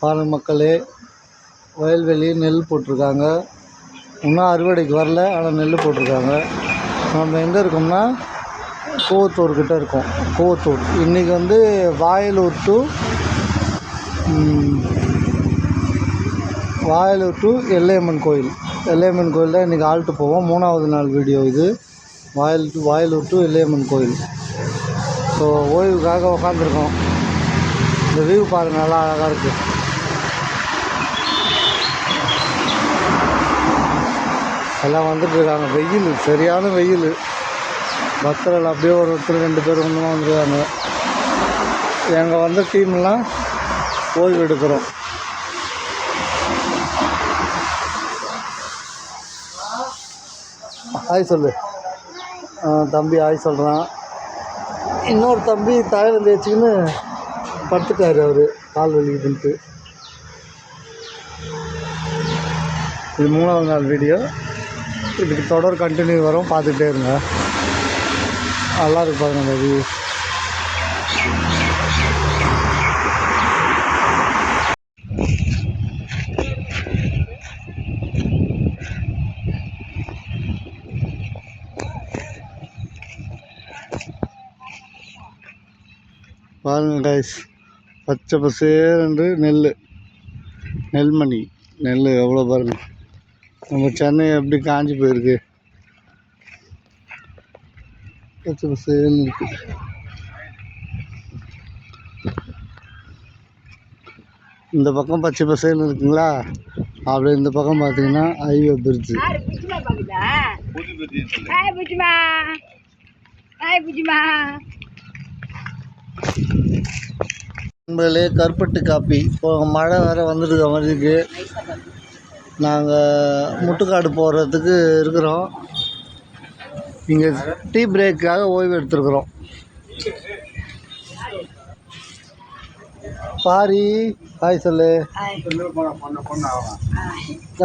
பாருங்க மக்களே, வயல்வெளி நெல் போட்டிருக்காங்க. இன்னும் அறுவடைக்கு வரல, ஆனால் நெல் போட்டிருக்காங்க. நம்ம எங்கே இருக்கோம்னா கூவத்தூர்கிட்ட இருக்கோம். கூவத்தூர் இன்றைக்கி வந்து வாயலூர் டு எல்லையம்மன் கோயில். எல்லையம்மன் கோயில் தான் இன்றைக்கி ஆல்ட்டு போவோம். 3வது நாள் வீடியோ இது. வாயலூர் டு எல்லையம்மன் கோயில். ஸோ ஓய்வுக்காக உக்காந்துருக்கோம். இந்த வியூ பாருங்கள், நல்லா அழகாக இருக்குது. எல்லாம் வந்துட்டுருக்காங்க. வெயில், சரியான வெயில். பக்தர்கள் அப்படியே ஒருத்தர் 2 பேர் ஒன்றுமா வந்துருக்காங்க. எங்கள் வந்த டீம்லாம் ஓய்வு எடுக்கிறோம். ஹாய் சொல்லு. தம்பி ஹாய் சொல்கிறான். இன்னொரு தம்பி தலையில் தேய்ச்சிக்கின்னு படுத்துட்டார். அவர் கால் வலிக்குதுன்ட்டு. இது 3வது நாள் வீடியோ. இதுக்கு தொடர் கண்டினியூ வரும், பார்த்துக்கிட்டே இருங்க. நல்லா இருக்கு பாருங்க அந்த வியூ. பாருங்க கைஸ், பச்சை பசேரென்று நெல்மணி நெல் எவ்வளோ பாருங்க. நம்ம சென்னை எப்படி காஞ்சி போயிருக்கு, பச்சை பசேன்னு இருக்கு. இந்த பக்கம் பச்சை பசேன்னு இருக்குங்களா, அப்படியே இந்த பக்கம் பார்த்தீங்கன்னா ஹைவே பிரிட்ஜு. நண்பர்களே, கருப்பட்டு காப்பி. இப்போ மழை வேறு வந்துட்டு மாதிரி இருக்குது. நாங்கள் முட்டுக்காடு போகிறதுக்கு இருக்கிறோம். இங்கே டீ பிரேக்காக ஓய்வு எடுத்துருக்குறோம். பாரி ஹாய் சொல்லு.